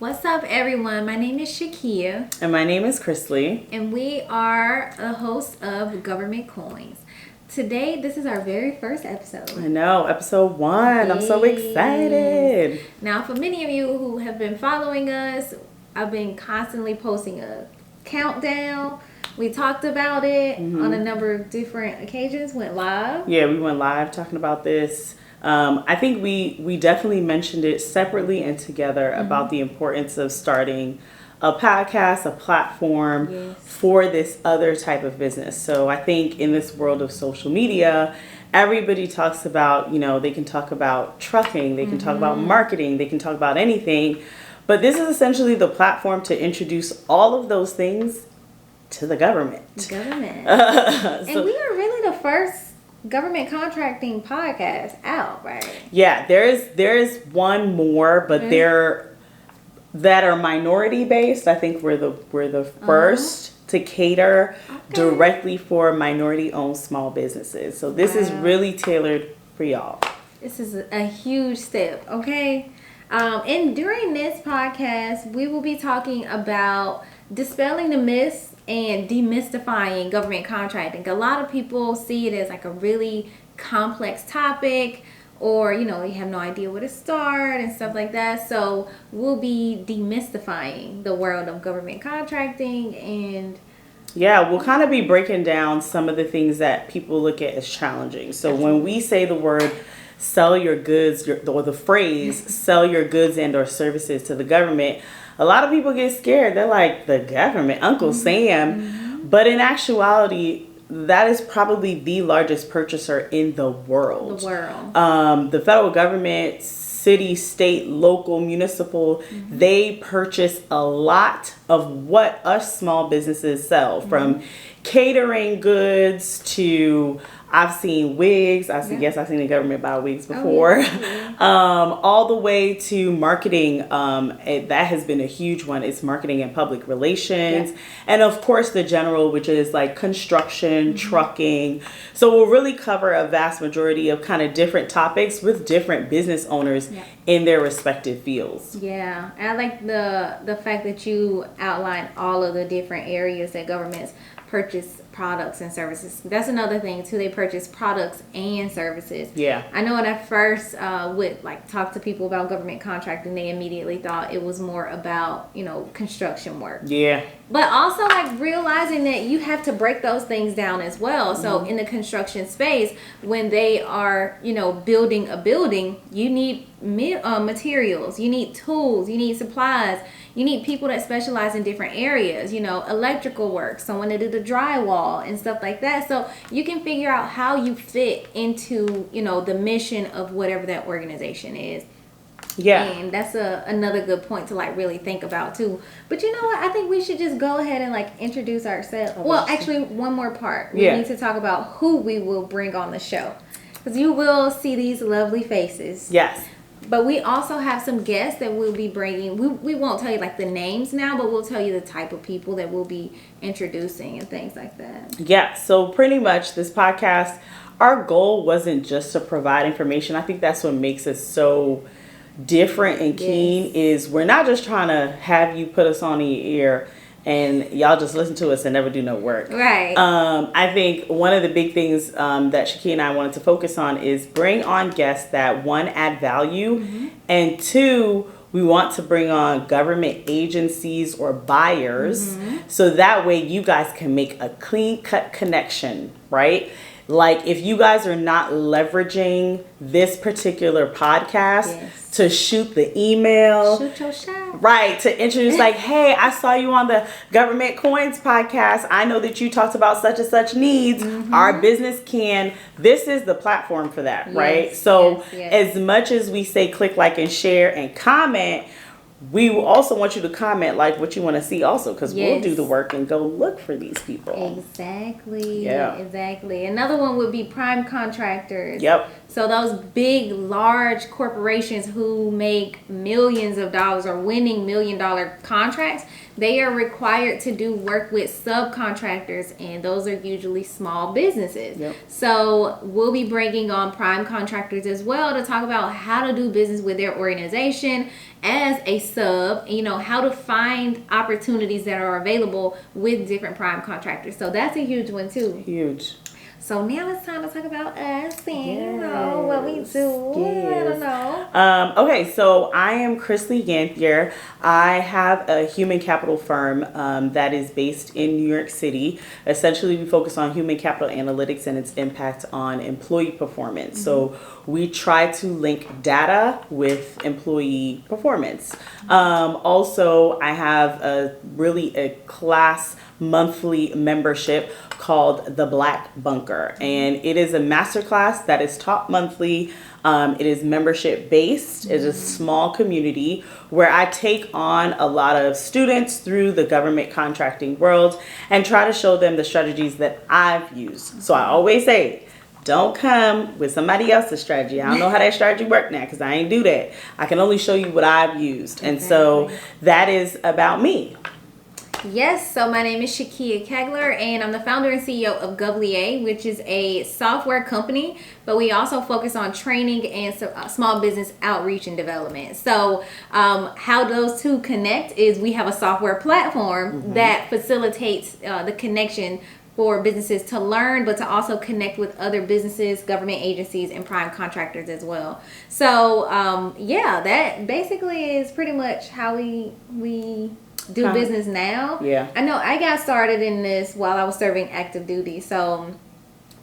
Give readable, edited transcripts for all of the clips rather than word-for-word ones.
What's up, everyone? My name is ShaKeia. And my name is Christlie. And we are the hosts of Government Coins. Today, this is our very first episode. I know, episode 1. I'm so excited. Now, for many of you who have been following us, I've been constantly posting a countdown. We talked about it on a number of different occasions, went live. Yeah, we went live talking about this. I think we definitely mentioned it separately and together about the importance of starting a podcast, a platform for this other type of business. So I think in this world of social media, everybody talks about, they can talk about trucking, they can talk about marketing, they can talk about anything. But this is essentially the platform to introduce all of those things to the government. And we are really the first government contracting podcast out, right? Yeah, there is one more, but they're that are minority based. I think we're the first to cater directly for minority owned small businesses. So this is really tailored for y'all. This is a huge step, okay? And during this podcast, we will be talking about dispelling the myths and demystifying government contracting. A lot of people see it as like a really complex topic, or they have no idea where to start and stuff like that. So we'll be demystifying the world of government contracting, and we'll kind of be breaking down some of the things that people look at as challenging. So when we say the word sell your goods, or the phrase sell your goods and or services to the government, a lot of people get scared. They're like, the government, Uncle Sam. But in actuality, that is probably the largest purchaser in the world. The federal government, city, state, local, municipal, they purchase a lot of what us small businesses sell, from catering goods to, I've seen wigs. I've seen the government buy wigs before. All the way to marketing. That has been a huge one. It's marketing and public relations. And of course the general, which is like construction, trucking. So we'll really cover a vast majority of kind of different topics with different business owners in their respective fields. Yeah. I like the fact that you outlined all of the different areas that governments purchase products and services. That's another thing too. They purchase products and services. Yeah. I know when I first would talk to people about government contracting, they immediately thought it was more about, construction work. Yeah. But also realizing that you have to break those things down as well. So in the construction space, when they are, building a building, you need materials, you need tools, you need supplies. You need people that specialize in different areas, electrical work, someone to do the drywall and stuff like that. So you can figure out how you fit into, the mission of whatever that organization is. Yeah. And that's another good point to really think about too. But you know what? I think we should just go ahead and introduce ourselves. Well, actually, one more part. We need to talk about who we will bring on the show. Because you will see these lovely faces. Yes. But we also have some guests that we'll be bringing. We won't tell you the names now, but we'll tell you the type of people that we'll be introducing and things like that. Yeah, so pretty much this podcast, our goal wasn't just to provide information. I think that's what makes us so different and keen is we're not just trying to have you put us on the ear and y'all just listen to us and never do no work. Right. I think one of the big things that ShaKeia and I wanted to focus on is bring on guests that, one, add value, and two, we want to bring on government agencies or buyers so that way you guys can make a clean-cut connection, right? Like if you guys are not leveraging this particular podcast to shoot the email. Shoot your shot. Right. To introduce hey, I saw you on the Government Coins podcast. I know that you talked about such and such needs. Our business can. This is the platform for that, right? So as much as we say click, like, and share and comment, we also want you to comment what you want to see also, because we'll do the work and go look for these people. Exactly. Yeah. Exactly. Another one would be prime contractors. So those big, large corporations who make millions of dollars or winning $1 million contracts, they are required to do work with subcontractors, and those are usually small businesses. So we'll be bringing on prime contractors as well to talk about how to do business with their organization as a sub, how to find opportunities that are available with different prime contractors. So that's a huge one too. Huge. So now it's time to talk about us and what we do. Yes. I don't know. Okay, so I am Christlie Ganthier. I have a human capital firm that is based in New York City. Essentially, we focus on human capital analytics and its impact on employee performance. Mm-hmm. So we try to link data with employee performance. Also, I have a class monthly membership called the Black Bunker, and it is a masterclass that is taught monthly. It is membership based. It's a small community where I take on a lot of students through the government contracting world and try to show them the strategies that I've used. So I always say, don't come with somebody else's strategy. I don't know how that strategy worked now because I ain't do that. I can only show you what I've used. And so that is about me. Yes, so my name is ShaKeia Christlie, and I'm the founder and CEO of GovLia, which is a software company, but we also focus on training and small business outreach and development. So how those two connect is we have a software platform that facilitates the connection for businesses to learn, but to also connect with other businesses, government agencies, and prime contractors as well. So that basically is pretty much how we do business now. Yeah. I know I got started in this while I was serving active duty. So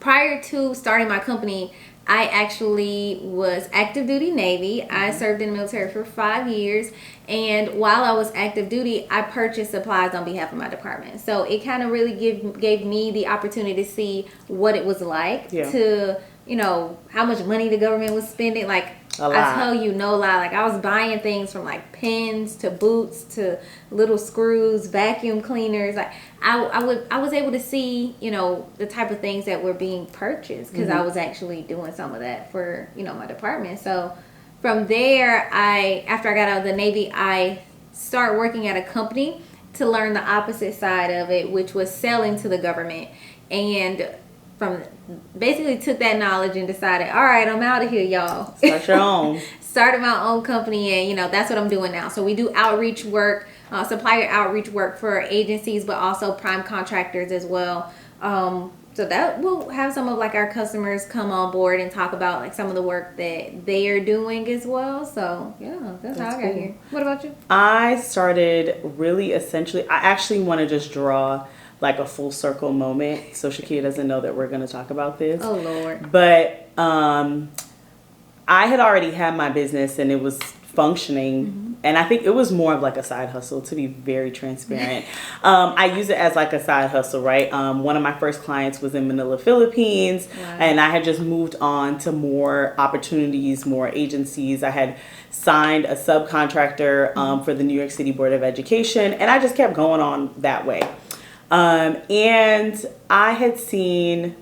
prior to starting my company, I actually was active duty Navy. I served in the military for 5 years. And while I was active duty, I purchased supplies on behalf of my department. So it kind of really gave me the opportunity to see what it was like to, how much money the government was spending. Like, I tell you no lie, like I was buying things from like pens to boots to little screws, vacuum cleaners. Like I was able to see, the type of things that were being purchased because I was actually doing some of that for, my department. So from there, after I got out of the Navy, I started working at a company to learn the opposite side of it, which was selling to the government. And basically took that knowledge and decided, all right, I'm out of here, y'all. Start your own. Started my own company, and that's what I'm doing now. So we do outreach work, supplier outreach work for agencies, but also prime contractors as well. So that we'll have some of like our customers come on board and talk about like some of the work that they are doing as well. So that's how I got here. What about you? I started I actually want to just draw like a full circle moment. So ShaKeia doesn't know that we're going to talk about this. Oh, Lord. But I had already had my business and it was functioning. And I think it was more of like a side hustle, to be very transparent. I use it as like a side hustle, right? One of my first clients was in Manila, Philippines. Wow. And I had just moved on to more opportunities, more agencies. I had signed a subcontractor for the New York City Board of Education. And I just kept going on that way. And I had seen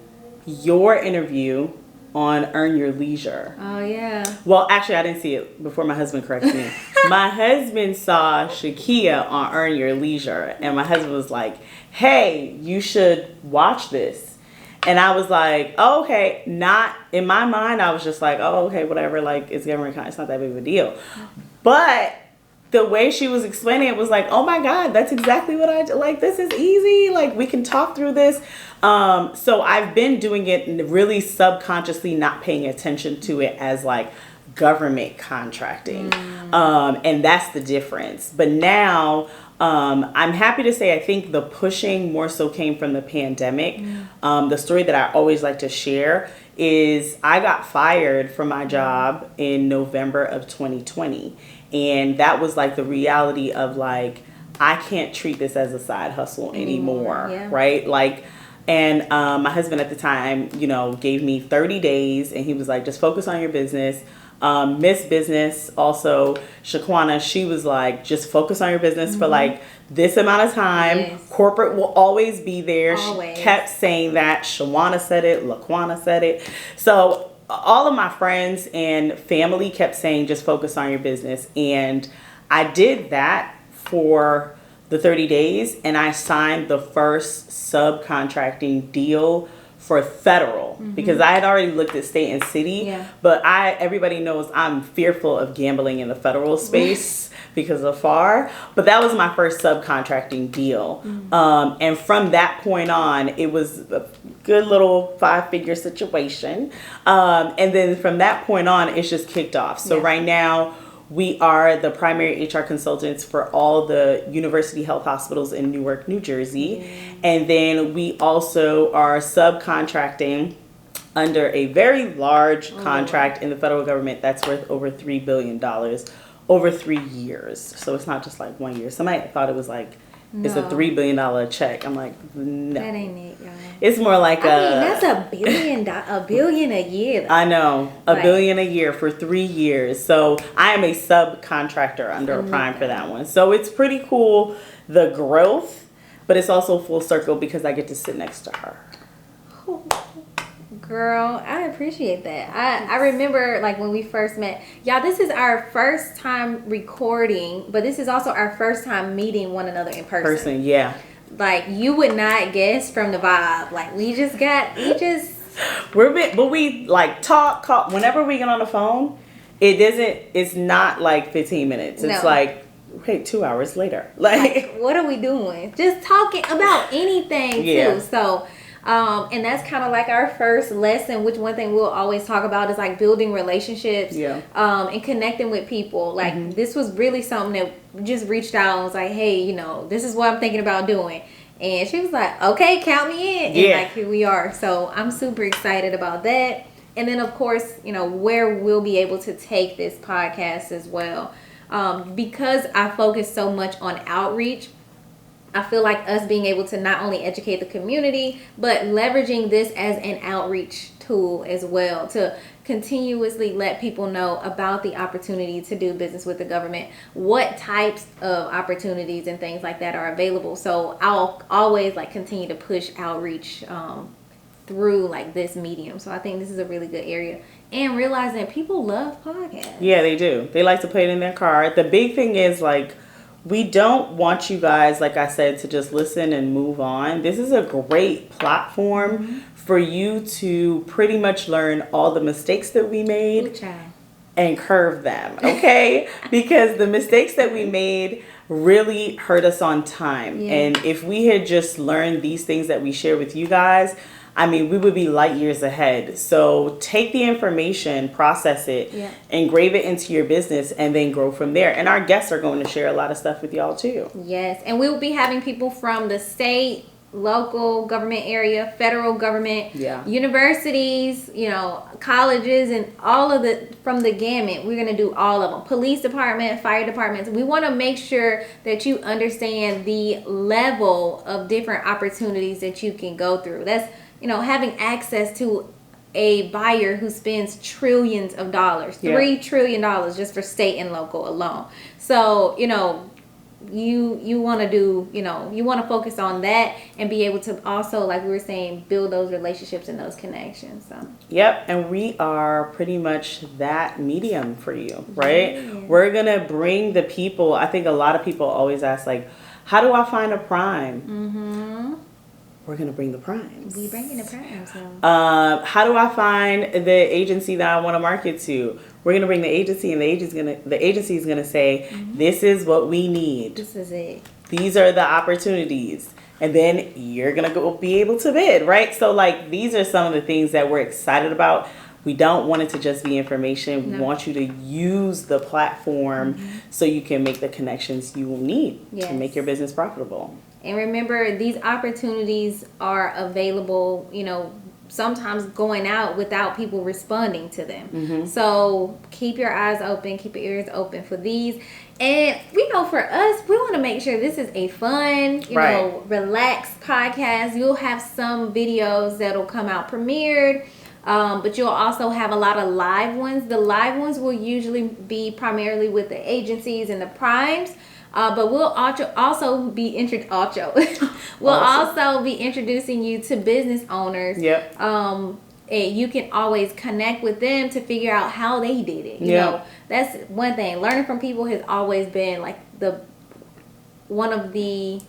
your interview on Earn Your Leisure. Oh, yeah. Well, actually, I didn't see it before my husband corrected me. My husband saw ShaKeia on Earn Your Leisure, and my husband was like, hey, you should watch this. And I was like, oh, okay. Not in my mind, I was just like, oh, okay, whatever. Like, it's government, it's not that big of a deal. But the way she was explaining it was like, oh my God, that's exactly what I do. Like, this is easy. Like, we can talk through this. So I've been doing it really subconsciously, not paying attention to it as like government contracting. And that's the difference. But now I'm happy to say I think the pushing more so came from the pandemic. The story that I always like to share is I got fired from my job in November of 2020. And that was like the reality of like, I can't treat this as a side hustle anymore, right? Like, and my husband at the time, gave me 30 days and he was like, just focus on your business. Miss Business, also Shaquana, she was like, just focus on your business for like this amount of time. Yes. Corporate will always be there. Always. She kept saying that. Shawana said it. Laquana said it. So all of my friends and family kept saying, just focus on your business. And I did that for the 30 days and I signed the first subcontracting deal for federal, because I had already looked at state and city, but everybody knows I'm fearful of gambling in the federal space because of FAR. But that was my first subcontracting deal. And from that point on, it was a good little 5-figure situation. And then from that point on, it's just kicked off. So right now, we are the primary HR consultants for all the university health hospitals in Newark, New Jersey. And then we also are subcontracting under a very large contract in the federal government that's worth over $3 billion over 3 years. So it's not just like 1 year. Somebody thought it was like, it's a $3 billion check. I'm like, no. That ain't it, y'all. It's more like that's $1 billion, $1 billion a year. Though. I know, $1 billion a year for 3 years. So I am a subcontractor under a prime for that one. So it's pretty cool, the growth, but it's also full circle because I get to sit next to her. Girl, I appreciate that. I remember like when we first met. Y'all, this is our first time recording, but this is also our first time meeting one another in person. Like, you would not guess from the vibe. Like, but we like talk, whenever we get on the phone, it's not like 15 minutes. It's like, okay, 2 hours later. Like, what are we doing? Just talking about anything too. So, and that's kind of like our first lesson, which one thing we'll always talk about is like building relationships, and connecting with people. Like, this was really something that just reached out and was like, hey, this is what I'm thinking about doing. And she was like, okay, count me in. And like, here we are. So I'm super excited about that. And then, of course, where we'll be able to take this podcast as well. Because I focus so much on outreach, I feel like us being able to not only educate the community, but leveraging this as an outreach tool as well to continuously let people know about the opportunity to do business with the government, what types of opportunities and things like that are available. So I'll always like continue to push outreach through like this medium. So I think this is a really good area. And realizing that people love podcasts. Yeah, they do. They like to play it in their car. The big thing is like, we don't want you guys, like I said, to just listen and move on. This is a great platform for you to pretty much learn all the mistakes that we made and curve them, okay? Because the mistakes that we made really hurt us on time. And if we had just learned these things that we share with you guys, I mean, we would be light years ahead. So take the information, process it, engrave it into your business, and then grow from there. And our guests are going to share a lot of stuff with y'all too. Yes, and we will be having people from the state, local government area, federal government, universities, colleges, and all of from the gamut. We're going to do all of them. Police department, fire departments. We want to make sure that you understand the level of different opportunities that you can go through. That's having access to a buyer who spends trillions of dollars, $3 trillion just for state and local alone. So, you want to do, you want to focus on that and be able to also, like we were saying, build those relationships and those connections. So. Yep. And we are pretty much that medium for you, right? Yeah. We're going to bring the people. I think a lot of people always ask, like, how do I find a prime? We're going to bring the primes. We bringing the primes. How do I find the agency that I want to market to? We're going to bring the agency, and the agency is going to say, this is what we need. This is it. These are the opportunities. And then you're going to go be able to bid, right? So, like, these are some of the things that we're excited about. We don't want it to just be information. We want you to use the platform so you can make the connections you will need to make your business profitable. And remember, these opportunities are available, sometimes going out without people responding to them. So keep your eyes open, keep your ears open for these. And we know for us, we want to make sure this is a fun, relaxed podcast. You'll have some videos that'll come out premiered. But you'll also have a lot of live ones. The live ones will usually be primarily with the agencies and the primes. But we'll also be introducing you to business owners. And you can always connect with them to figure out how they did it. You know, that's one thing. Learning from people has always been like one of the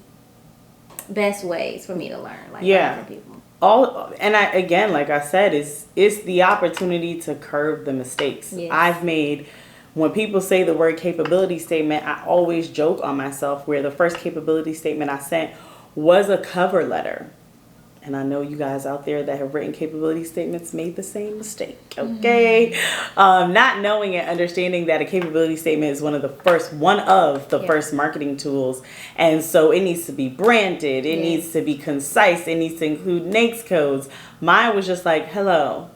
best ways for me to learn. Like learning from people. all, and I, again, like I said, it's the opportunity to curb the mistakes. Yes. I've made. When people say the word capability statement, I always joke on myself where the first capability statement I sent was a cover letter. And I know you guys out there that have written capability statements made the same mistake, okay? Mm-hmm. Not knowing and understanding that a capability statement is one of the first marketing tools. And so it needs to be branded. It needs to be concise. It needs to include NAICS codes. Mine was just like, hello.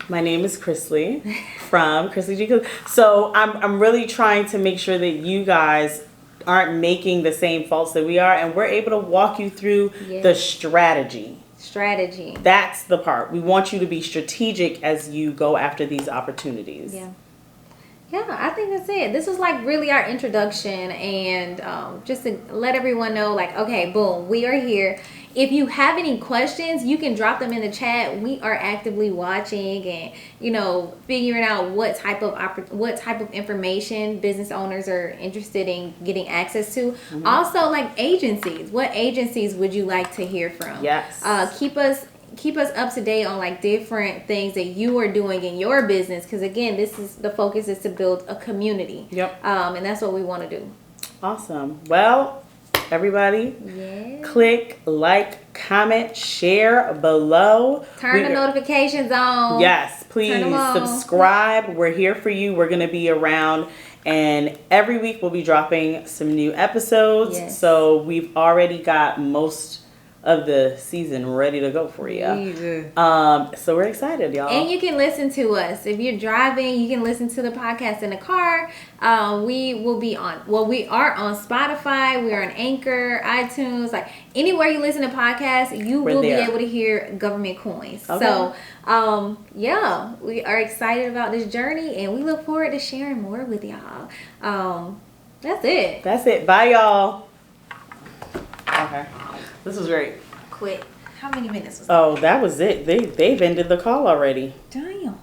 My name is Christlie from Christlie G. So I'm really trying to make sure that you guys aren't making the same faults that we are, and we're able to walk you through the strategy. That's the part. We want you to be strategic as you go after these opportunities. Yeah, I think that's it. This is like really our introduction, and just to let everyone know, like, okay, boom, we are here. If you have any questions, you can drop them in the chat. We are actively watching and, figuring out what type of information business owners are interested in getting access to. Mm-hmm. Also, like agencies. What agencies would you like to hear from? Yes. Keep us up to date on like different things that you are doing in your business, because again, the focus is to build a community. Yep. And that's what we want to do. Awesome. Well, everybody, click like, comment, share below. Turn the notifications on. Yes, please subscribe. We're here for you. We're going to be around, and every week we'll be dropping some new episodes. Yes. So we've already got most of the season ready to go for you. So we're excited, y'all. And you can listen to us. If you're driving, you can listen to the podcast in the car. We are on Spotify, we're on Anchor, iTunes, like anywhere you listen to podcasts, you will be able to hear Government Coins. Okay. So we are excited about this journey, and we look forward to sharing more with y'all. That's it. Bye, y'all. Okay. This was great. Quick. How many minutes was that? Oh, that was it. They've ended the call already. Damn.